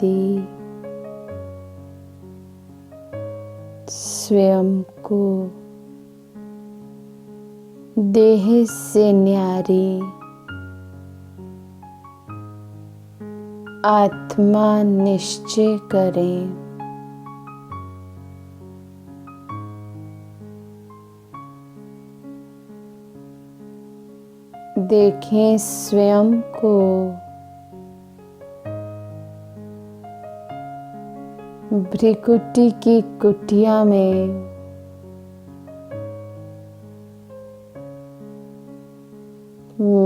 व्यक्ति स्वयं को देह से न्यारी आत्मा निश्चय करें। देखें स्वयं को भ्रिकुटी की कुटिया में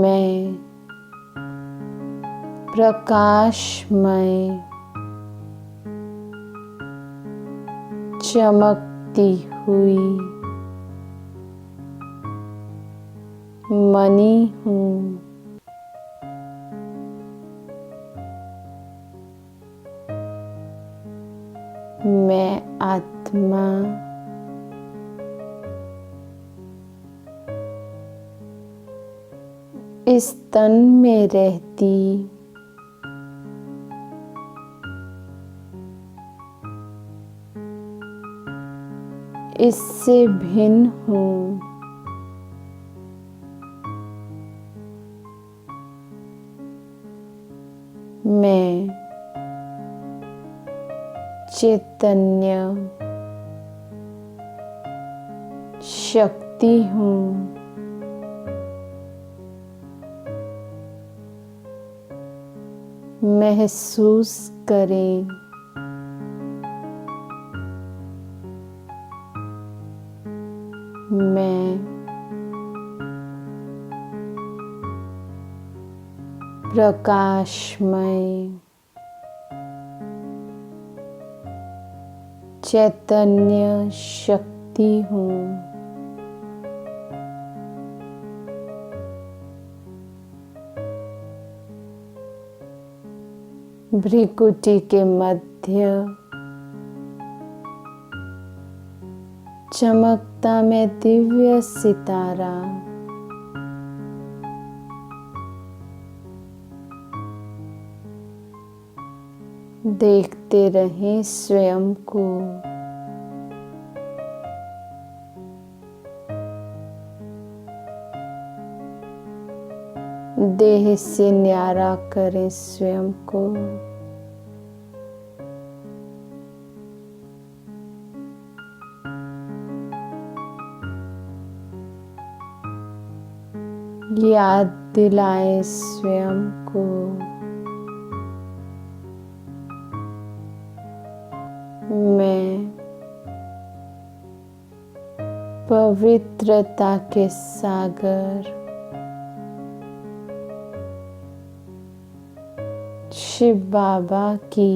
मैं प्रकाशमय चमकती हुई मणि हूँ। मैं आत्मा इस तन में रहती इससे भिन्न हूँ। मैं चैतन्य शक्ति हूँ। महसूस करें मैं प्रकाशमय चैतन्य शक्ति हूँ। भ्रिकुटी के मध्य चमकता मैं दिव्य सितारा देखते रहें स्वयं को देह से न्यारा करें स्वयं को। याद दिलाएं स्वयं को मैं पवित्रता के सागर शिव बाबा की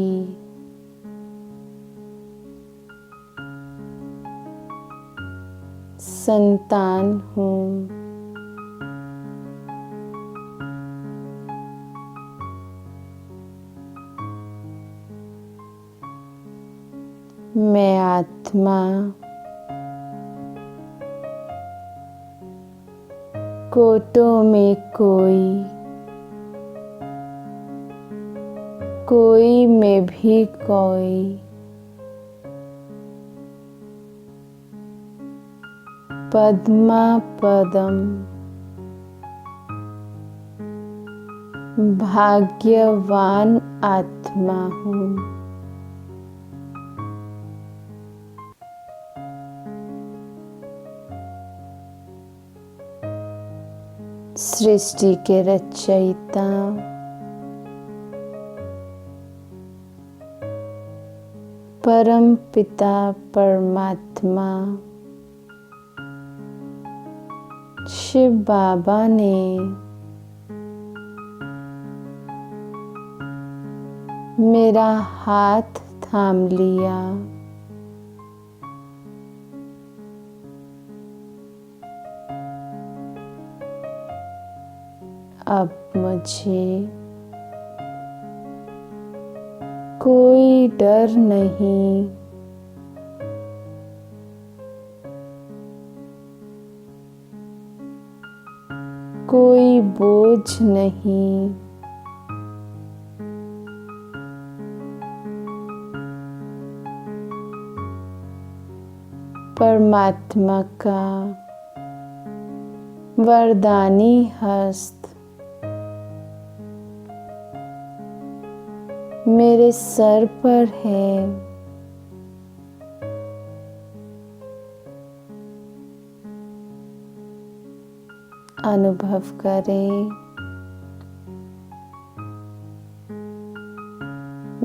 संतान हूँ। मैं आत्मा कोटों में कोई में भी कोई पद्मा पदम भाग्यवान आत्मा हूँ। सृष्टि के रचयिता परम पिता परमात्मा शिव बाबा ने मेरा हाथ थाम लिया। अब मुझे कोई डर नहीं, कोई बोझ नहीं, परमात्मा का वरदानी हस्त मेरे सर पर है। अनुभव करें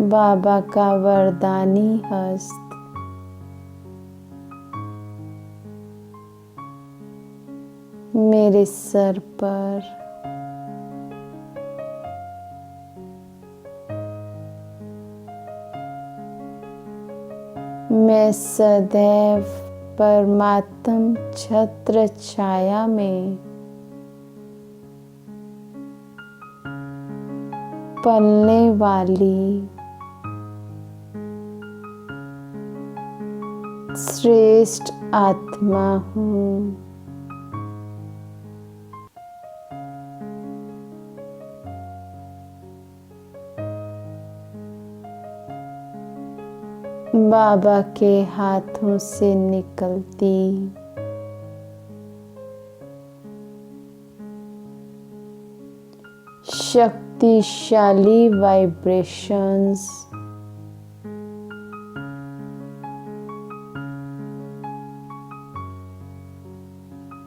बाबा का वरदानी हस्त मेरे सर पर। मैं सदैव परमात्म छत्र छाया में पलने वाली श्रेष्ठ आत्मा हूँ। बाबा के हाथों से निकलती शक्तिशाली वाइब्रेशंस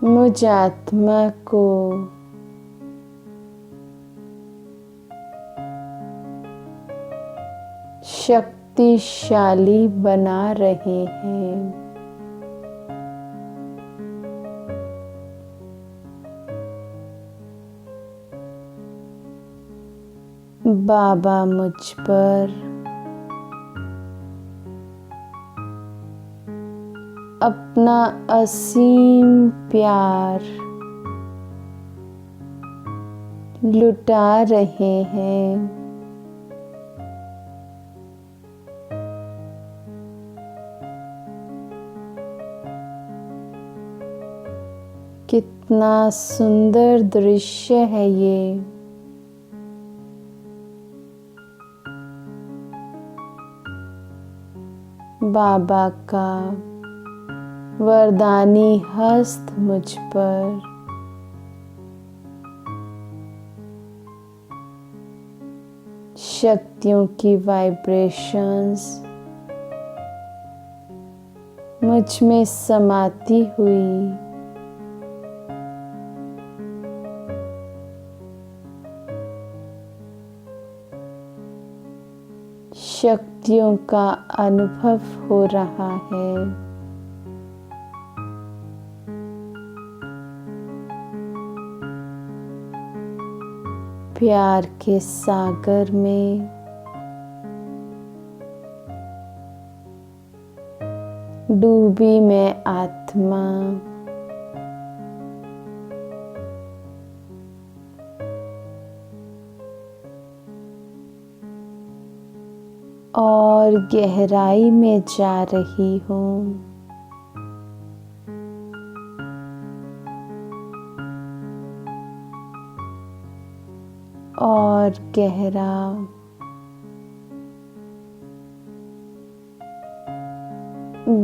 मुझ आत्मा को शक्तिशाली बना रहे हैं। बाबा मुझ पर अपना असीम प्यार लुटा रहे हैं। कितना सुंदर दृश्य है ये। बाबा का वरदानी हस्त मुझ पर शक्तियों की वाइब्रेशंस मुझ में समाती हुई शक्तियों का अनुभव हो रहा है। प्यार के सागर में डूबी मैं आत्मा और गहराई में जा रही हूँ। और गहरा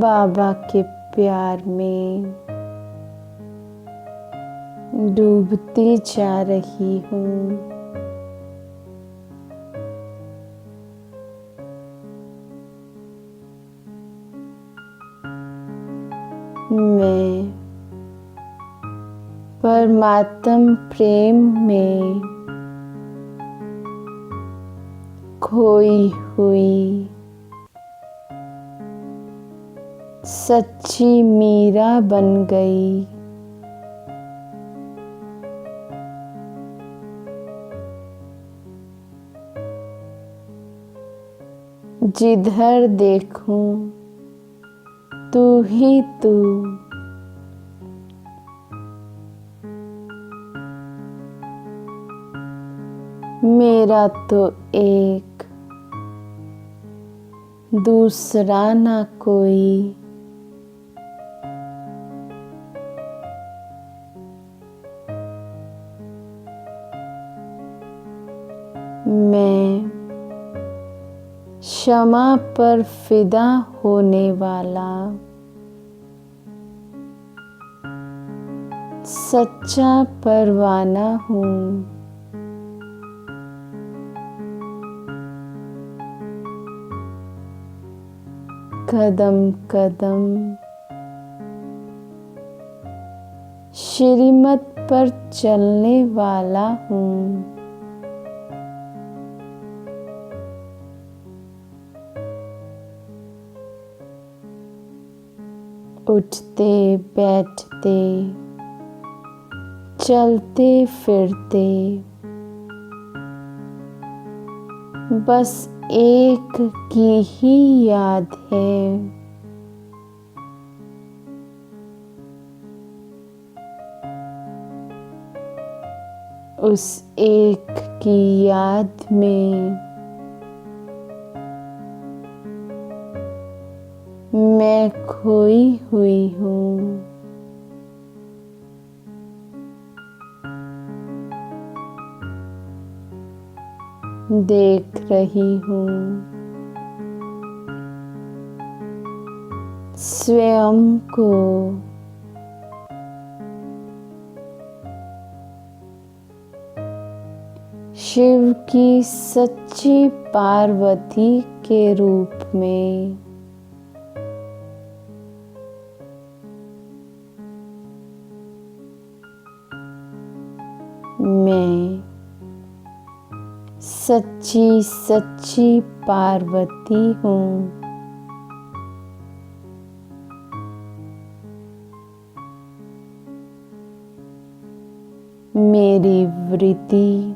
बाबा के प्यार में डूबती जा रही हूँ। मैं परमात्म प्रेम में खोई हुई सच्ची मीरा बन गई। जिधर देखूं तू ही तू, मेरा तो एक दूसरा ना कोई। मैं क्षमा पर फिदा होने वाला सच्चा परवाना हूँ। कदम कदम श्रीमत पर चलने वाला हूँ। उठते बैठते चलते फिरते बस एक की ही याद है। उस एक की याद में मैं खोई हुई हूँ। देख रही हूँ स्वयं को। शिव की सच्ची पार्वती के रूप में। मैं सच्ची सच्ची पार्वती हूँ। मेरी वृत्ति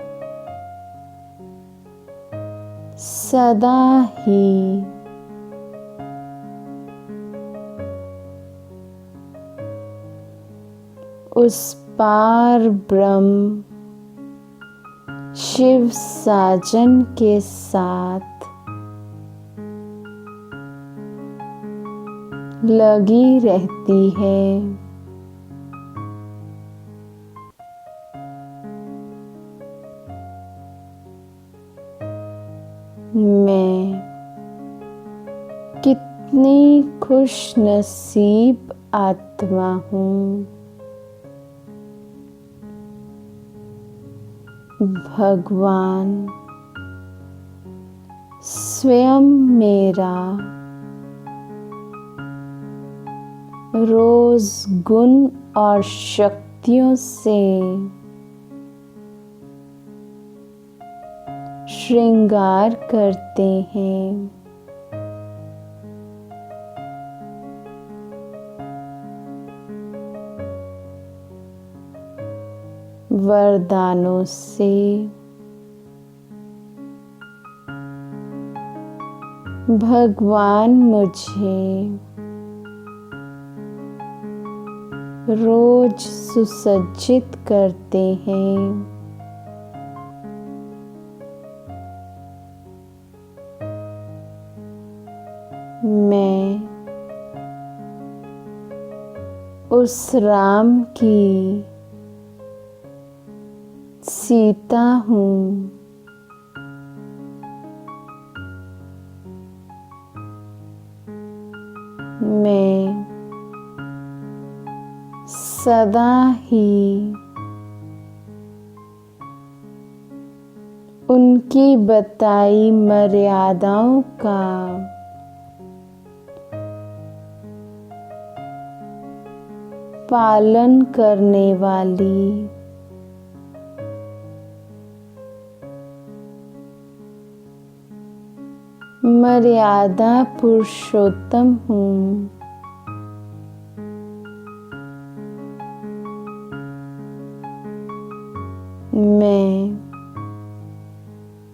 सदा ही उस पार ब्रह्म शिव साजन के साथ लगी रहती है। मैं कितनी खुश नसीब आत्मा हूँ। भगवान स्वयं मेरा रोज गुण और शक्तियों से श्रृंगार करते हैं। वरदानों से भगवान मुझे रोज सुसज्जित करते हैं। मैं उस राम की सीता हूँ। मैं सदा ही उनकी बताई मर्यादाओं का पालन करने वाली मर्यादा पुरुषोत्तम हूँ। मैं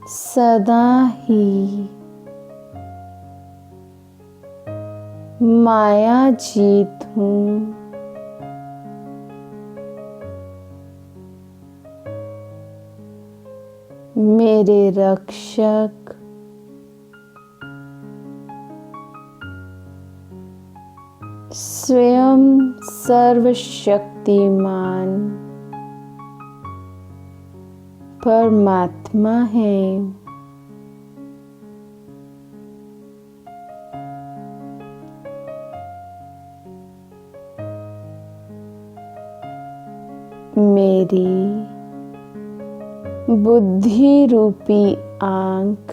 सदा ही माया जीत हूँ। मेरे रक्षक स्वयं सर्वशक्तिमान परमात्मा है। मेरी बुद्धि रूपी आँख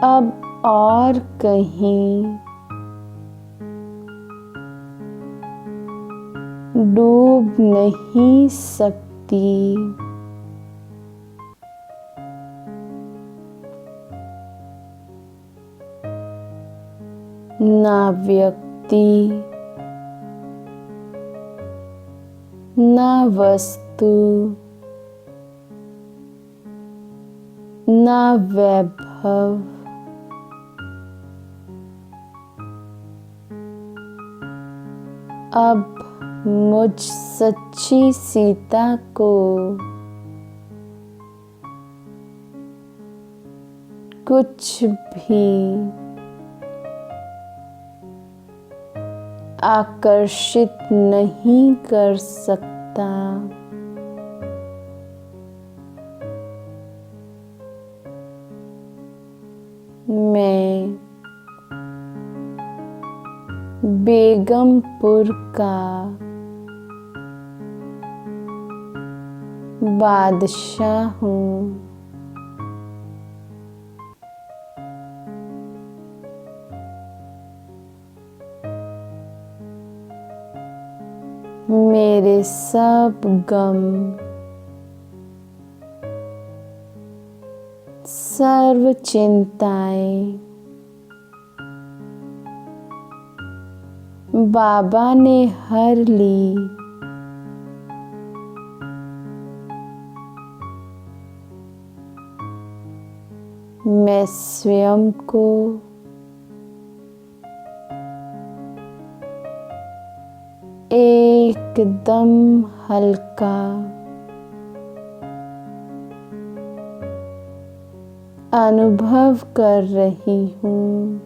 अब और कहीं डूब नहीं सकती। ना व्यक्ति, ना वस्तु, ना वैभव, अब मुझ सच्ची सीता को कुछ भी आकर्षित नहीं कर सकता। मैं बेगमपुर का बादशाह हूँ। मेरे सब गम, सर्व चिंताएं बाबा ने हर ली। मैं स्वयं को एकदम हल्का, अनुभव कर रही हूँ।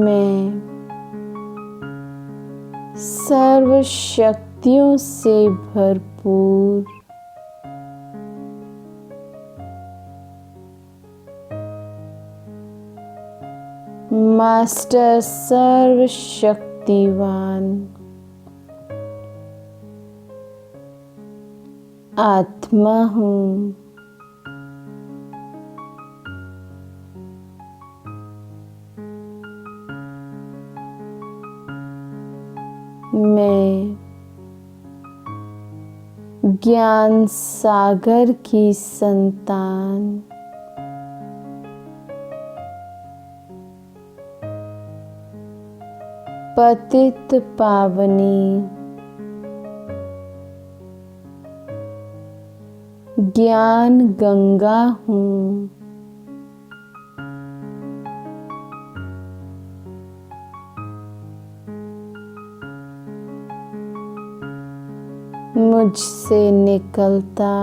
मैं सर्व शक्तियों से भरपूर मास्टर सर्वशक्तिवान आत्मा हूँ। मैं ज्ञान सागर की संतान पतित पावनी ज्ञान गंगा हूँ। मुझसे निकलता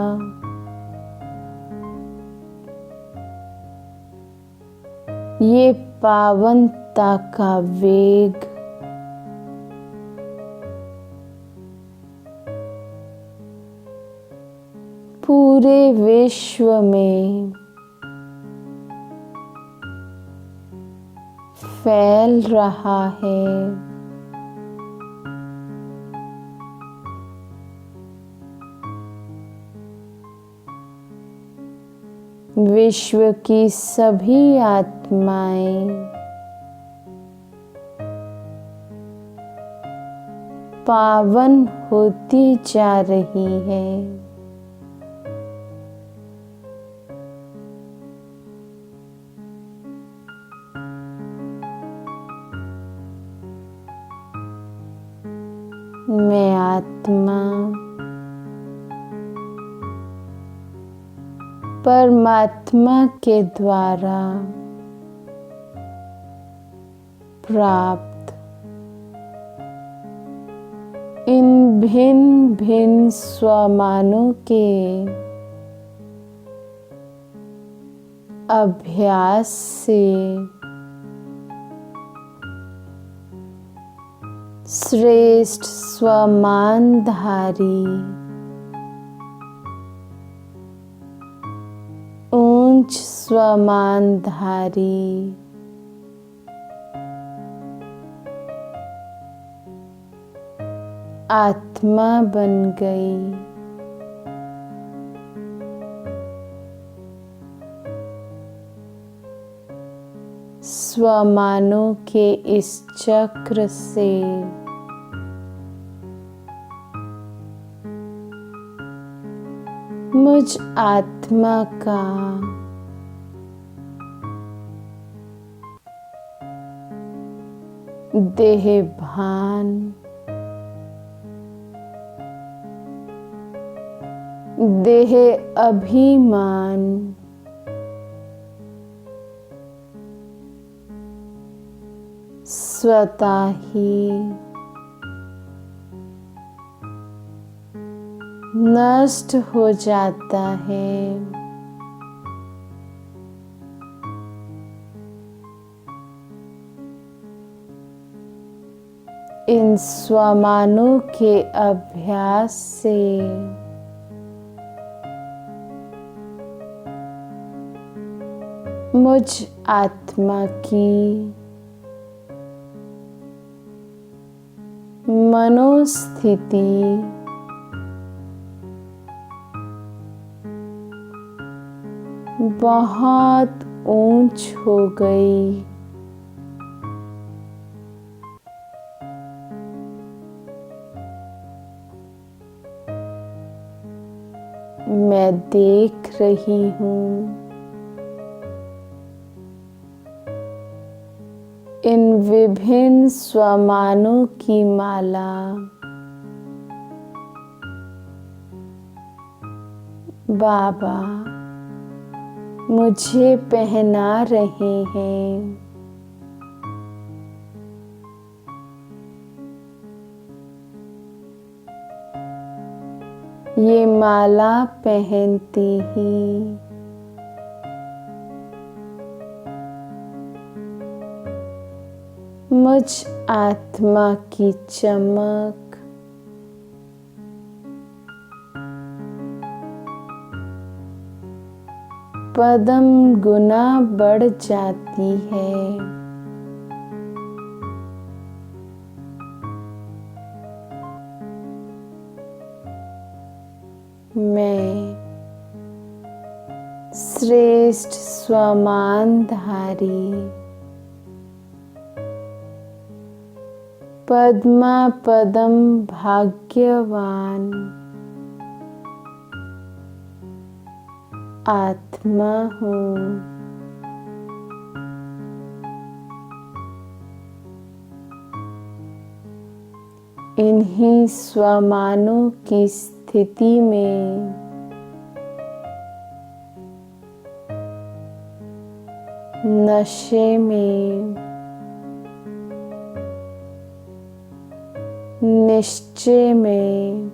ये पावनता का वेग पूरे विश्व में फैल रहा है। विश्व की सभी आत्माएं पावन होती जा रही है। मैं आत्मा परमात्मा के द्वारा प्राप्त इन भिन्न भिन्न स्वमानों के अभ्यास से श्रेष्ठ स्वमानधारी स्वमानधारी, आत्मा बन गई। स्वमानों के इस चक्र से मुझ आत्मा का देह भान, देह अभिमान, स्वतः ही नष्ट हो जाता है। इन स्वमानों के अभ्यास से मुझ आत्मा की मनोस्थिति बहुत ऊंच हो गई। मैं देख रही हूँ इन विभिन्न स्वमानों की माला बाबा मुझे पहना रहे हैं। ये माला पहनती ही मुझ आत्मा की चमक पदम गुना बढ़ जाती है। मैं श्रेष्ठ स्वमानधारी पद्मा पदम भाग्यवान आत्मा हूँ। इन्हीं स्वमानों की स्थिति में नशे में निश्चय में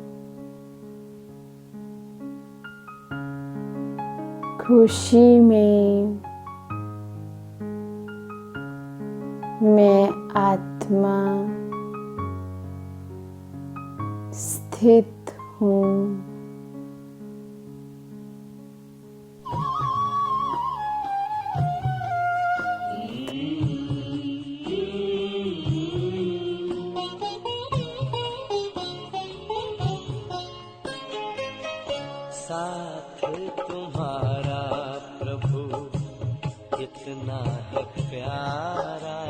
खुशी में मैं आत्मा स्थित हूँ। साथ तुम्हारा प्रभु कितना है प्यारा,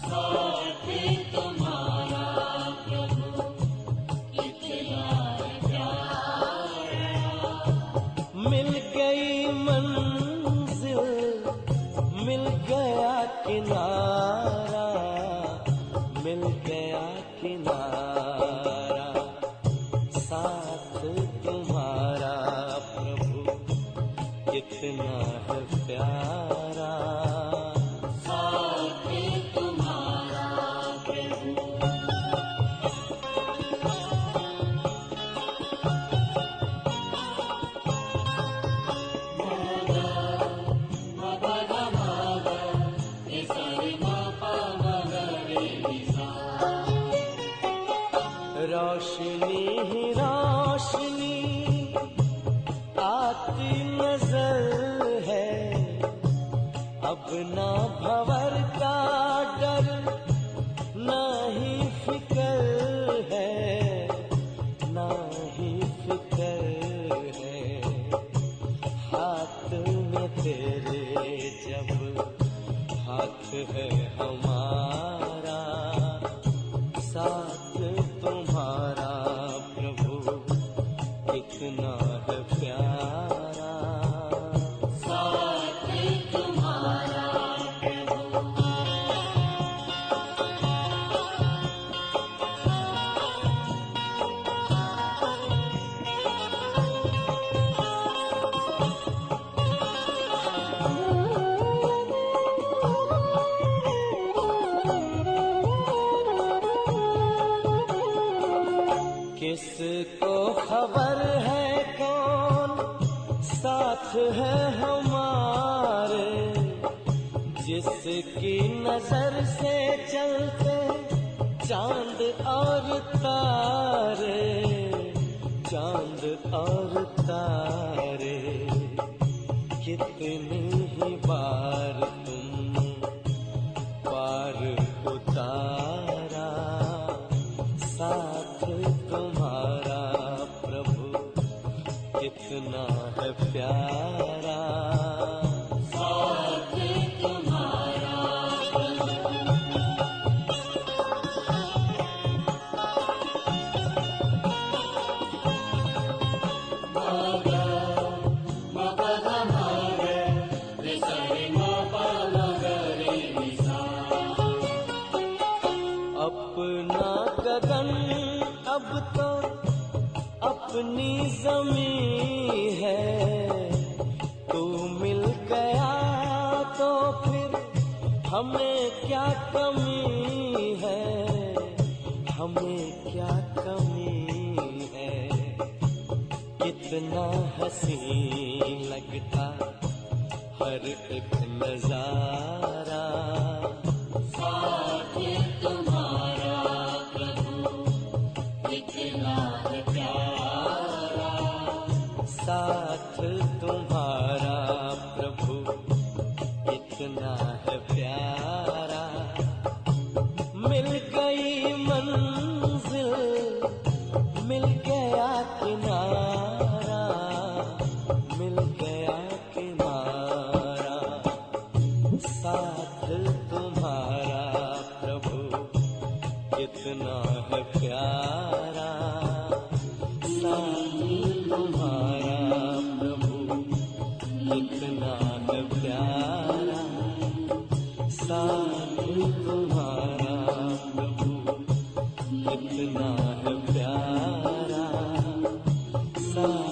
साथ तुम्हारा प्रभु कितना है प्यारा। मिल गई मंजिल, मिल गया किनारा, मिल गया किनारा। साथ तुम्हारा प्रभु कितना है प्यारा, साथ तुम्हारा प्रभु। रोशनी ही रोशनी आती नजर है, अब ना भंवर का डर, ना ही फिकर है, ना ही फिकर है। हाथ में तेरे जब हाथ है हमारा, साथ तुम्हारा प्रभु कितना है प्यारा। साथ तुम्हारा प्रभु। किसको खबर है कौन साथ है हमारे, जिसकी नजर से चलते चांद और तारे, चांद और तारे। कितनी ही बार तुम पार उतारा, साथ तुम्हारा प्रभु कितना है प्यारा। साथ तुम्हारा प्रभु। अपना गगन अब तो अपनी ज़मीं है, तू मिल गया तो फिर हमें क्या कमी है, हमें क्या कमी है। कितना हसीन लगता हर एक नजारा, साथ तुम्हारा प्रभु कितना है प्यारा। साथ तुम्हारा प्रभु कितना है प्यारा। मिल गई मंजिल, मिल गया किनारा, मिल गया किनारा। साथ तुम्हारा प्रभु कितना है प्यारा। साथ तुम्हारा प्रभु कितना है प्यारा। साथ तुम्हारा प्रभु कितना है प्यारा। साथ